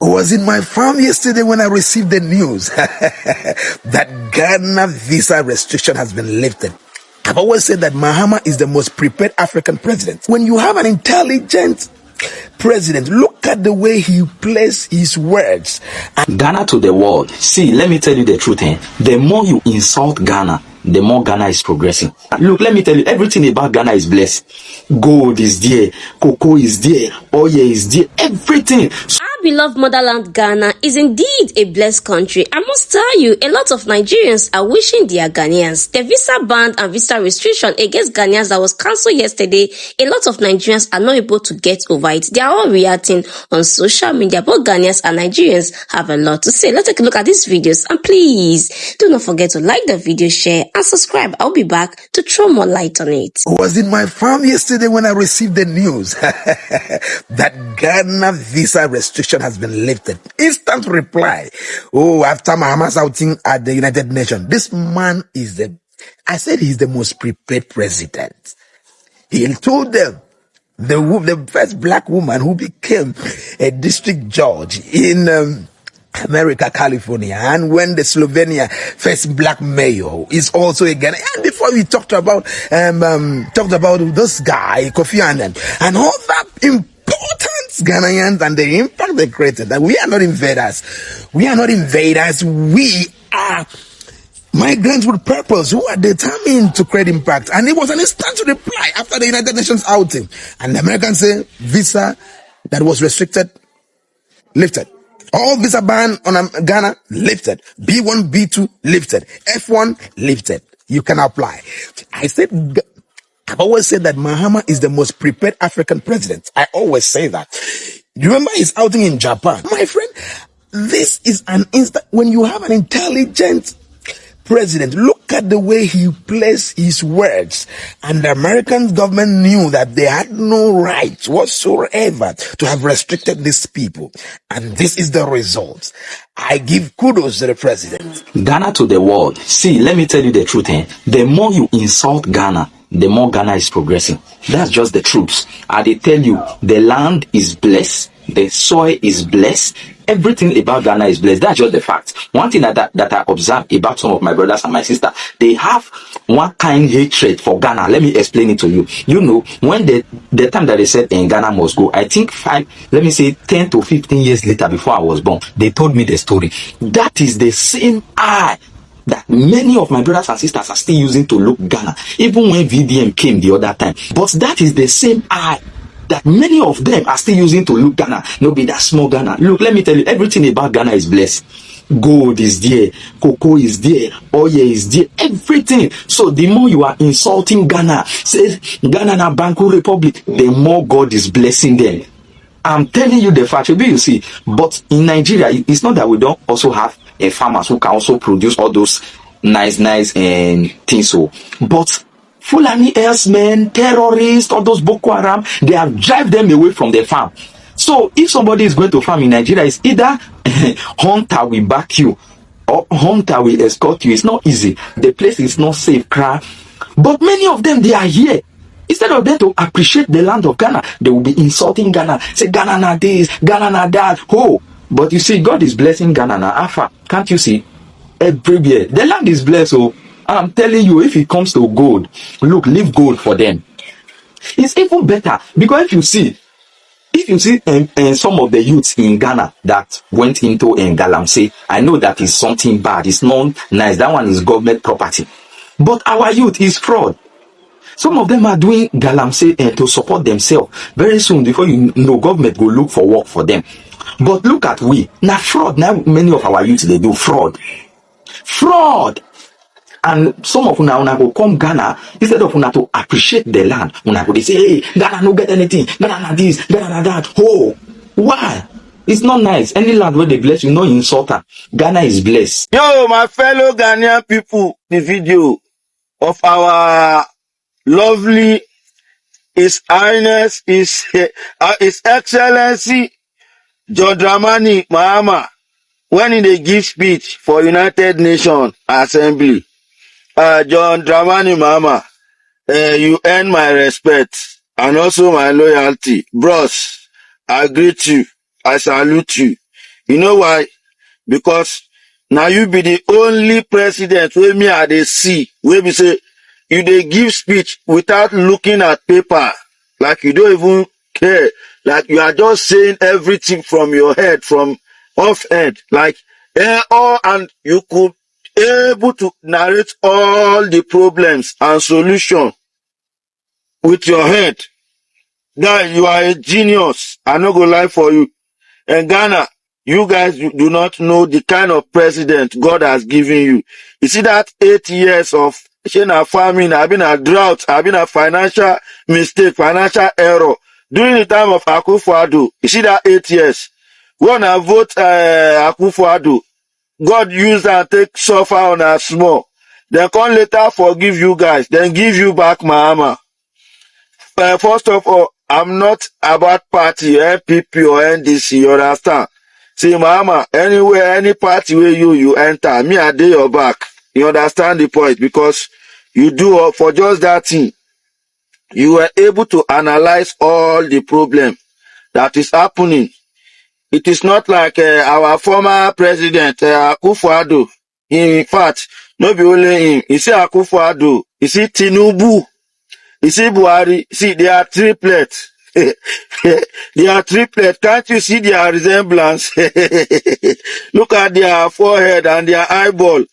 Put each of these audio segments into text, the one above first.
I was in my farm yesterday when I received the news that Ghana visa restriction has been lifted. I've always said that Mahama is the most prepared African president. When you have an intelligent president, look at the way he plays his words. Ghana to the world. See, let me tell you the truth. The more you insult Ghana, the more Ghana is progressing. Look, let me tell you, everything about Ghana is blessed. Gold is there, cocoa is there, oil is there, everything. Our beloved motherland Ghana is indeed a blessed country. I must tell you, a lot of Nigerians are wishing they are Ghanaians. The visa ban and visa restriction against Ghanaians that was cancelled yesterday, a lot of Nigerians are not able to get over it. They are all reacting on social media. Both Ghanaians and Nigerians have a lot to say. Let's take a look at these videos, and please do not forget to like the video, share and subscribe. I'll be back to throw more light on it. I was in my farm yesterday when I received the news that Ghana visa restriction has been lifted. Instant reply. Oh, after Mahama's outing at the United Nations, this man is I said he's the most prepared president. He told them, the first black woman who became a district judge in America, California, and when the Slovenia first black mayor is also a Ghanaian. And before we talked about this guy Kofi Annan and all that important Ghanaians and the impact they created. That we are not invaders. We are not invaders. We are migrants with purpose who are determined to create impact. And it was an instant reply after the United Nations outing. And the Americans say visa that was restricted lifted. All visa ban on Ghana lifted. B1, B2 lifted. F1 lifted. You can apply. I've always said that Mahama is the most prepared African president. I always say that. You remember his outing in Japan? My friend, this is an instant. When you have an intelligent president, look at the way he plays his words. And the American government knew that they had no right whatsoever to have restricted these people. And this is the result. I give kudos to the president. Ghana to the world. See, let me tell you the truth. The more you insult Ghana, the more Ghana is progressing. That's just the truth. They tell you, the land is blessed, the soil is blessed, everything about Ghana is blessed. That's just the fact. One thing that I observe about some of my brothers and my sisters, they have one kind hatred for Ghana. Let me explain it to you. You know, when the time that they said in Ghana must go, I think 10 to 15 years later before I was born, they told me the story. That is the same eye that many of my brothers and sisters are still using to look Ghana, even when VDM came the other time. But that is the same eye that many of them are still using to look Ghana. No, be that small Ghana. Look, let me tell you, everything about Ghana is blessed. Gold is there, cocoa is there, oil is there, everything. So the more you are insulting Ghana, says Ghana na Banku Republic, the more God is blessing them. I'm telling you the fact, you see. But in Nigeria, it's not that we don't also have farmers who can also produce all those nice and things. So, but Fulani herdsmen, terrorists, all those Boko Haram, they have driven them away from their farm. So if somebody is going to farm in Nigeria, it's either hunter will back you or hunter will escort you. It's not easy. The place is not safe, crap. But many of them, they are here. Instead of them to appreciate the land of Ghana, they will be insulting Ghana. Say Ghana na this, Ghana na that. Oh, but you see, God is blessing Ghana na Alpha. Can't you see? Everywhere. The land is blessed. So I'm telling you, if it comes to gold, look, leave gold for them. It's even better because if you see some of the youths in Ghana that went into Galamsey, I know that is something bad. It's not nice. That one is government property. But our youth is fraud. Some of them are doing Galamsey to support themselves. Very soon, before you know, government will look for work for them. But look at we. Now fraud. Now many of our youth, they do fraud. Fraud. And some of una go come Ghana, instead of una to appreciate the land, una go they say, hey, Ghana no get anything, Ghana na this, Ghana na that. Oh, why? It's not nice. Any land where they bless you, no insult her. Ghana is blessed. Yo, my fellow Ghanaian people, the video of our lovely His Highness, His Excellency John Dramani Mahama, when he give speech for United Nations Assembly. John Dramani Mahama, you earn my respect and also my loyalty. Bros, I greet you. I salute you. You know why? Because now you be the only president wey me I dey see wey be say you dey give speech without looking at paper, like you don't even care, like you are just saying everything from your head, from off head, like all, and you could able to narrate all the problems and solution with your head. Guy, you are a genius. I no go lie for you. In Ghana, you guys do not know the kind of president God has given you. You see that 8 years of famine, I've been a drought, I've been a financial mistake, financial error. During the time of Akufo-Addo, you see that 8 years. When I vote Akufo-Addo, God used and take suffer on a small. Then come later forgive you guys, then give you back Mahama. First of all, I'm not about party, NPP or NDC, you understand? See, Mahama, anywhere, any party where you enter, me I dey your back. You understand the point? Because you do for just that thing. You were able to analyze all the problem that is happening. It is not like our former president, Akufo-Addo. In fact, not be only him. You see Akufo-Addo, you see Tinubu, you see Buhari, see, they are triplets. They are triplets. Can't you see their resemblance? Look at their forehead and their eyeball.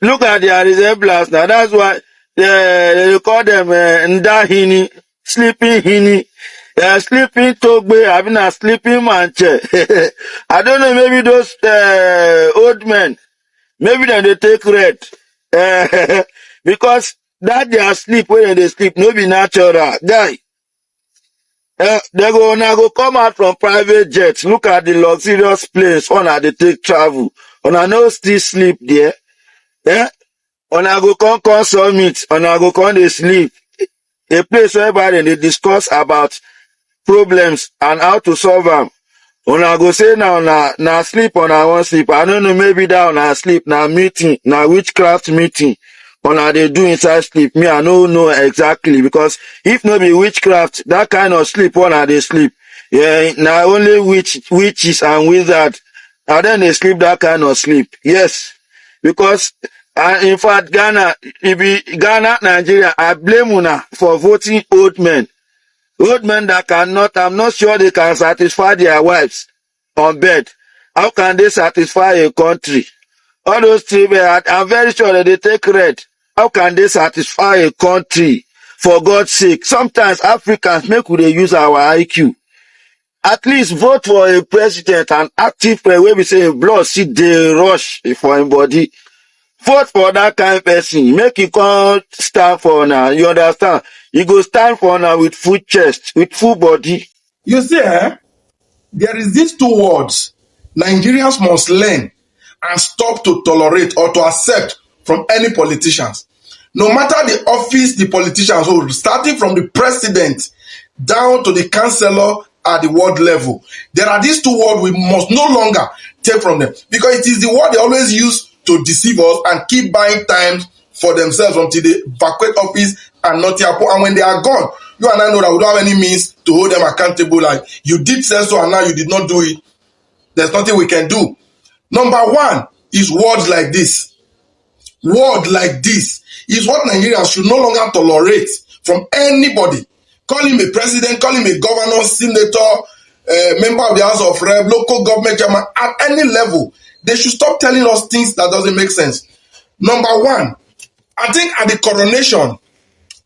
Look at their resemblance. Now that's why they call them Ndahini, sleeping hini, sleeping togbe, having a sleeping manche. I don't know, maybe those old men, maybe they take red. Because that they are sleep when they sleep, no be natural. Guy. They go now go come out from private jets. Look at the luxurious planes on they take travel. On I no still sleep there. On I go come summit. On I go come they sleep. A place where they discuss about problems and how to solve them. Una go say now na sleep on I won't sleep. I don't know, maybe that on sleep na meeting, na witchcraft meeting. Una they do inside sleep. Me, I don't know exactly, because if no be witchcraft, that kind of sleep one they sleep. Yeah, now only witches and wizards, and then they sleep that kind of sleep. Yes. Because in fact Ghana, if be Ghana, Nigeria, I blame una for voting old men. Old men that cannot, I'm not sure they can satisfy their wives on bed. How can they satisfy a country? All those three, I'm very sure that they take red. How can they satisfy a country? For God's sake. Sometimes Africans make they use our IQ. At least vote for a president, an active where we say blood see the rush for him body. Vote for that kind of person. Make you come stand for now. You understand? You go stand for now with full chest, with full body. You see, there is these two words Nigerians must learn and stop to tolerate or to accept from any politicians. No matter the office the politicians hold, starting from the president down to the councillor at the ward level, there are these two words we must no longer take from them, because it is the word they always use to deceive us and keep buying times for themselves until they vacate office and nothing happen. And when they are gone, you and I know that we don't have any means to hold them accountable, like you did say so and now you did not do it. There's nothing we can do. Number one is words like this. Word like this is what Nigerians should no longer tolerate from anybody. Call him a president, call him a governor, senator, member of the House of Rep, local government chairman, at any level. They should stop telling us things that doesn't make sense. Number one, I think at the coronation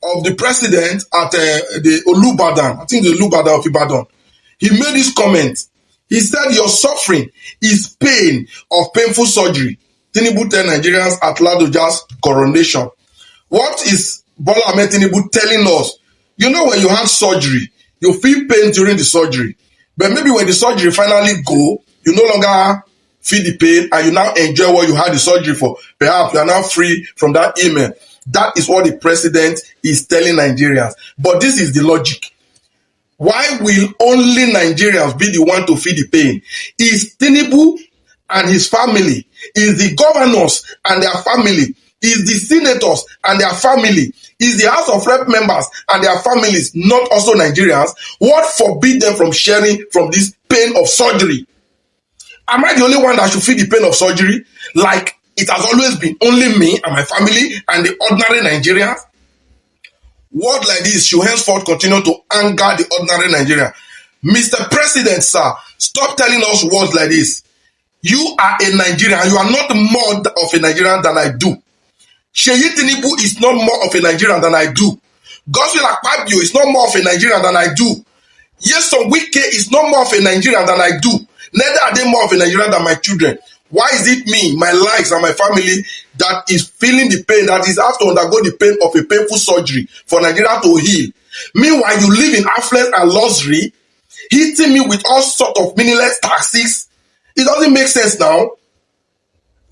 of the president at the Olubadan, I think the Olubadan of Ibadan, he made this comment. He said, your suffering is pain of painful surgery. Tinubu tell Nigerians at Ladoja's coronation. What is Bola Ahmed Tinubu telling us? You know, when you have surgery, you feel pain during the surgery. But maybe when the surgery finally go, you no longer feel the pain and you now enjoy what you had the surgery for. Perhaps you are now free from that ailment. That is what the president is telling Nigerians. But this is the logic. Why will only Nigerians be the one to feel the pain? Is Tinubu and his family, is the governors and their family, is the senators and their family, is the House of Rep members and their families not also Nigerians? What forbid them from sharing from this pain of surgery? Am I the only one that should feel the pain of surgery? Like it has always been only me and my family and the ordinary Nigerians? Words like this should henceforth continue to anger the ordinary Nigerian. Mr. President, sir, stop telling us words like this. You are a Nigerian. You are not more of a Nigerian than I do. Sheyi Tinubu is not more of a Nigerian than I do. Godswill Akpabio is not more of a Nigerian than I do. Nyesom Wike is not more of a Nigerian than I do. Neither are they more of a Nigerian than my children. Why is it me, my lives, and my family that is feeling the pain, that is have to undergo the pain of a painful surgery for Nigeria to heal? Meanwhile, you live in affluence and luxury, hitting me with all sorts of meaningless taxes. It doesn't make sense now.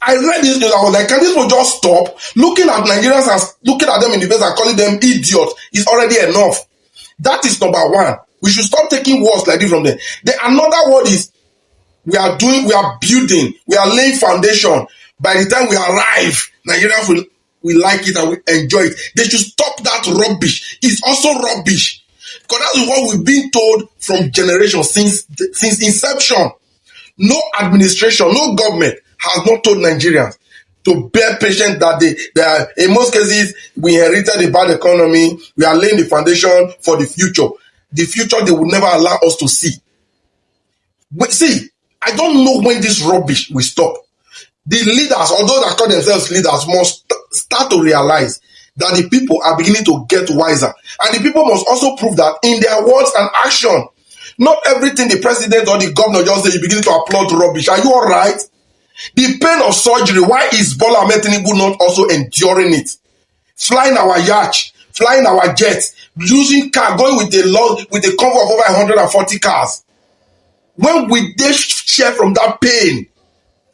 I read this news, I was like, can this one just stop? Looking at Nigerians and looking at them in the face and calling them idiots is already enough. That is number one. We should stop taking words like this from them. Another word is, we are building, we are laying foundation. By the time we arrive, Nigerians will like it and we enjoy it. They should stop that rubbish. It's also rubbish. Because that is what we've been told from generations since inception. No administration, no government has not told Nigerians to bear patience that they are, in most cases, we inherited a bad economy. We are laying the foundation for the future. The future they will never allow us to see. But see, I don't know when this rubbish will stop. The leaders, although they call themselves leaders, must start to realize that the people are beginning to get wiser. And the people must also prove that in their words and action. Not everything the president or the governor just say, you begin to applaud rubbish. Are you all right? The pain of surgery, why is Bola Ahmed Tinubu not also enduring it? Flying our yacht, flying our jets, using car, going with a convoy of over 140 cars. When we share from that pain,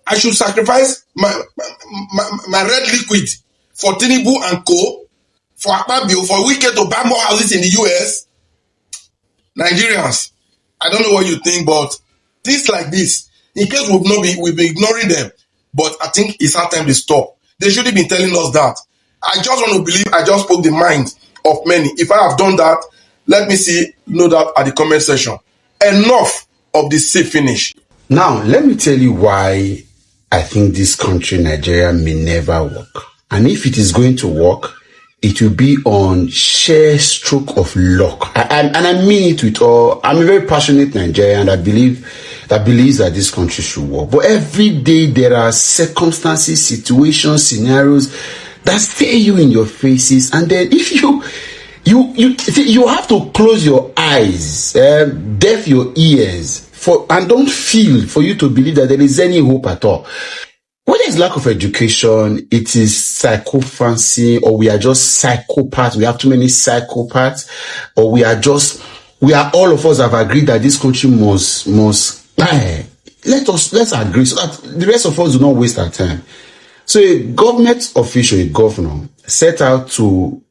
I should sacrifice my red liquid for Tinubu and co, for Akpabio, for Wike to buy more houses in the US. Nigerians, I don't know what you think, but things like this, in case we've been ignoring them, but I think it's our time to stop. They shouldn't be telling us that. I just want to believe I just spoke the mind of many. If I have done that, let me know that at the comment section. Enough of the say finish. Now, let me tell you why I think this country, Nigeria, may never work. And if it is going to work, it will be on sheer stroke of luck. And I mean it with all. I'm a very passionate Nigerian that believes that this country should work. But every day there are circumstances, situations, scenarios that stare you in your faces. And then if you have to close your eyes, deaf your ears, and don't feel for you to believe that there is any hope at all. Whether it's lack of education, it is psychophancy, or we are just psychopaths, we have too many psychopaths, or all of us have agreed that this country must let's agree so that the rest of us do not waste our time. So a government official, a governor, set out to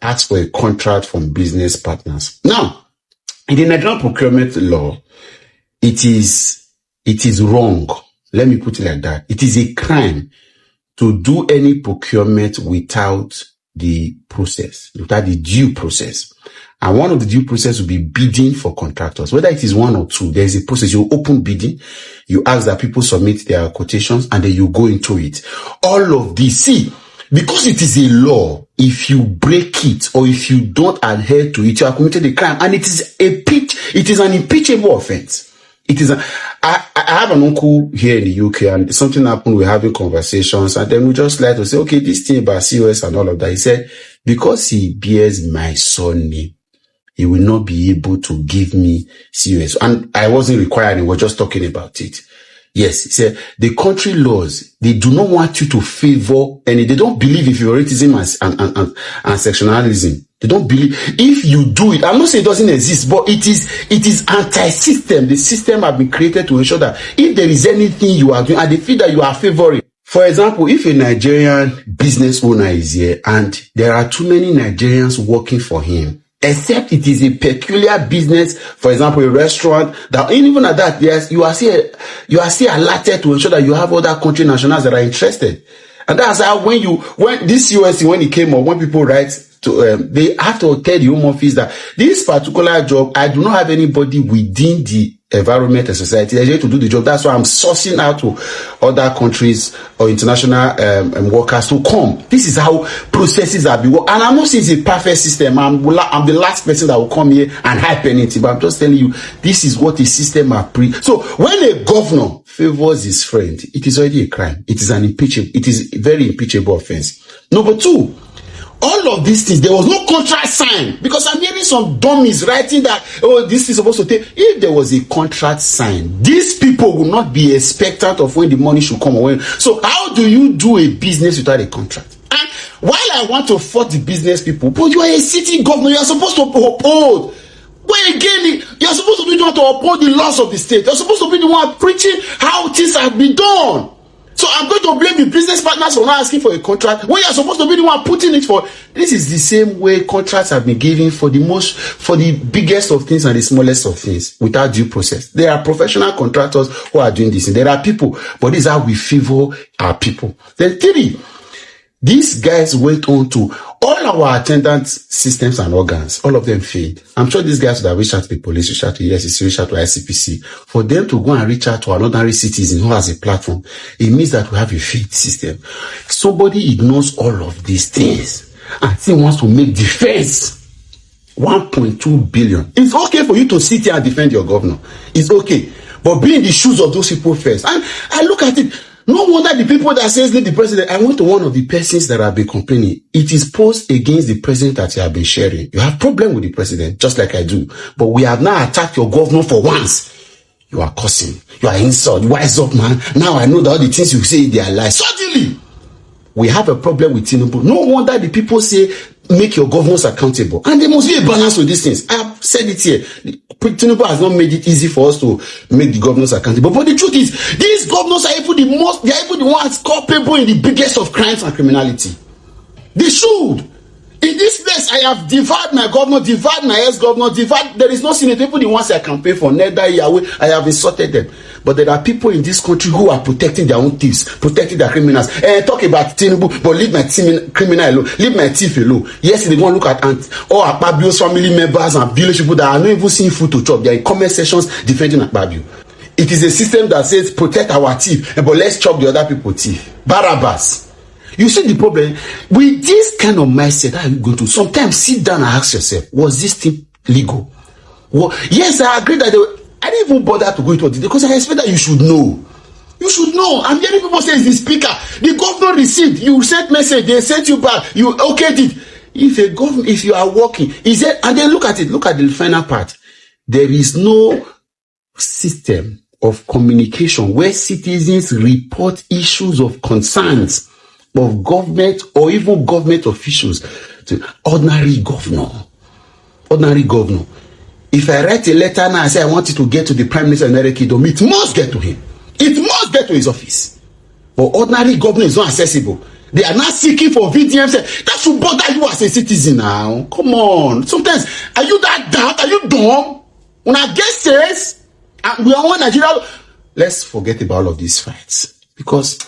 ask for a contract from business partners. Now, in the Nigerian procurement law, it is wrong. Let me put it like that. It is a crime to do any procurement without the process, without the due process. And one of the due process will be bidding for contractors. Whether it is one or two, there is a process. You open bidding, you ask that people submit their quotations, and then you go into it. All of this, see, because it is a law, if you break it or if you don't adhere to it, you have committed a crime, and it is an impeachable offense. I have an uncle here in the UK, and something happened. We're having conversations, and then we just like to say, okay, this thing about COS and all of that. He said, because he bears my son name, he will not be able to give me COS. And I wasn't required. We were just talking about it. Yes, he said, the country laws, they do not want you to favor any, they don't believe in favoritism and sectionalism. They don't believe, if you do it, I'm not saying it doesn't exist, but it is anti-system. The system have been created to ensure that if there is anything you are doing and they feel that you are favoring. For example, if a Nigerian business owner is here and there are too many Nigerians working for him, except it is a peculiar business, for example, a restaurant, that even at that, yes, you are still alerted to ensure that you have other country nationals that are interested. And that's how when this USC, when it came up, when people write to, they have to tell the Home Office that this particular job, I do not have anybody within the environment and society. They're here to do the job. That's why I'm sourcing out to other countries or international workers to come. This is how processes are being worked. And I'm not saying it's a perfect system. I'm the last person that will come here and hype anything, but I'm just telling you, this is what the system are So when a governor favors his friend, it is already a crime. It is it is a very impeachable offense. Number two, all of these things, there was no contract signed, because I'm hearing some dummies writing that, oh, this is supposed to take. If there was a contract signed, these people will not be expectant of when the money should come away. So how do you do a business without a contract? And while I want to fault the business people, but you are a city governor, you are supposed to uphold. But again, you're supposed to be the one to uphold the laws of the state. You're supposed to be the one preaching how things have been done. So I'm going to blame the business partners for not asking for a contract when you're supposed to be the one putting it for. This is the same way contracts have been given for the biggest of things and the smallest of things without due process. There are professional contractors who are doing this, and there are people, but this is how we favor our people. Then three, these guys went on to all our attendance systems and organs. All of them failed. I'm sure these guys would have reached out to the police, reached out to ESCC, reached out to ICPC. For them to go and reach out to an ordinary citizen who has a platform, it means that we have a failed system. Somebody ignores all of these things and still wants to make defense 1.2 billion. It's okay for you to sit here and defend your governor. It's okay. But be in the shoes of those people first. And I look at it. No wonder the people that says lead the president. I went to one of the persons that have been complaining. It is post against the president that you have been sharing. You have problem with the president, just like I do. But we have now attacked your governor for once. You are cursing. You are insult. Wise up, man. Now I know that all the things you say, they are lies. Suddenly, we have a problem with Tinubu. No wonder the people say, make your governors accountable. And there must be a balance with these things. I have said it here. Tinubu has not made it easy for us to make the governors accountable. But the truth is, these governors are even they are even the ones culpable in the biggest of crimes and criminality. They should. In this place, I have devoured my governor, devoured my ex-governor, there is no senator, even the ones I campaign for, neither Yahweh, I have insulted them. But there are people in this country who are protecting their own thieves, protecting their criminals. Talk about Tinubu, but leave my criminal alone, leave my thief alone. Yes, they want to look at all Akpabio's family members and village people that are not even seeing food to chop. They are in comment sections defending Akpabio. It is a system that says protect our thief, but let's chop the other people's thief. Barabbas. You see the problem with this kind of mindset. How are you going to sometimes sit down and ask yourself, was this thing legal? Well, yes, I agree that I didn't even bother to go into it because I expect that you should know. You should know. I'm hearing people say, the speaker, the governor received, you sent message, they sent you back, you okayed it. If you are working, is it? And then look at it. Look at the final part. There is no system of communication where citizens report issues of concerns of government or even government officials to ordinary governor. If I write a letter now and say I want it to get to the Prime Minister Kingdom, it must get to him. It must get to his office. But ordinary governor is not accessible. They are not seeking for VDM. That should bother you as a citizen now. Come on. Sometimes, are you that dumb? Are you dumb? When I get says, we are one Nigeria. Let's forget about all of these fights. Because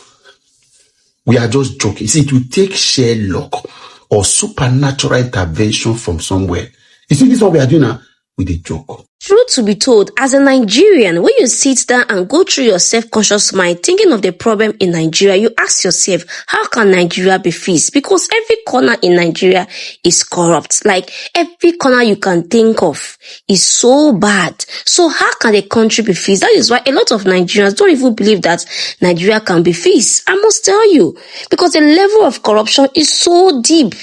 we are just joking. See, it will take sheer luck or supernatural intervention from somewhere. You see, this is what we are doing now with a joke. Truth to be told, as a Nigerian, when you sit down and go through your self-conscious mind, thinking of the problem in Nigeria, you ask yourself, how can Nigeria be fixed? Because every corner in Nigeria is corrupt. Like, every corner you can think of is so bad. So how can the country be fixed? That is why a lot of Nigerians don't even believe that Nigeria can be fixed. I must tell you, because the level of corruption is so deep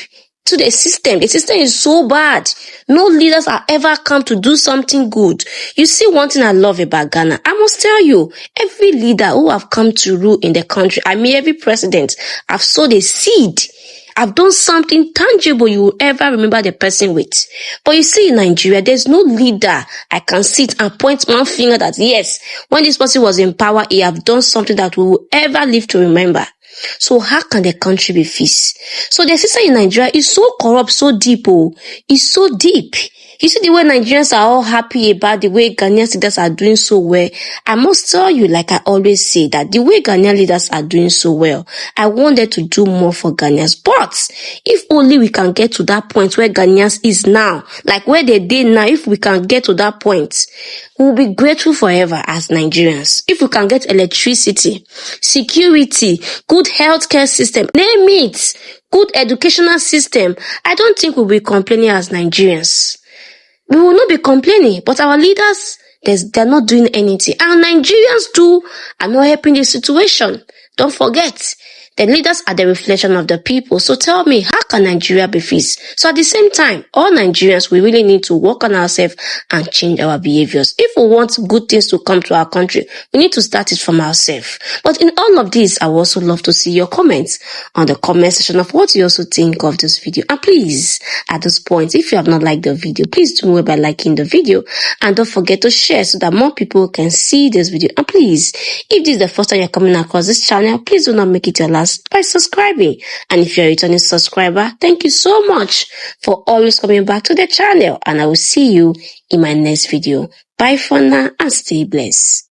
to the system. The system is so bad. No leaders have ever come to do something good. You see, one thing I love about Ghana, I must tell you, every leader who have come to rule in the country, I mean every president, have sowed a seed. I've done something tangible you will ever remember the person with. But you see, in Nigeria, there's no leader I can sit and point one finger that, yes, when this person was in power, he have done something that we will ever live to remember. So how can the country be fixed? So the system in Nigeria is so corrupt, so deep, it's so deep. You see the way Nigerians are all happy about the way Ghanaian leaders are doing so well. I must tell you, like I always say, that the way Ghanaian leaders are doing so well, I want them to do more for Ghanaians. But if only we can get to that point where Ghanaians is now, like where they did now, if we can get to that point, we'll be grateful forever as Nigerians. If we can get electricity, security, good healthcare system, name it, good educational system, I don't think we'll be complaining as Nigerians. We will not be complaining, but our leaders, they're not doing anything. And Nigerians too are not helping the situation. Don't forget, the leaders are the reflection of the people. So tell me, how can Nigeria be fixed? So at the same time, all Nigerians, we really need to work on ourselves and change our behaviors. If we want good things to come to our country, we need to start it from ourselves. But in all of this, I would also love to see your comments on the comment section of what you also think of this video. And please, at this point, if you have not liked the video, please do well by liking the video. And don't forget to share so that more people can see this video. And please, if this is the first time you're coming across this channel, please do not make it your last by subscribing. And if you're a returning subscriber, thank you so much for always coming back to the channel. And I will see you in my next video. Bye for now and stay blessed.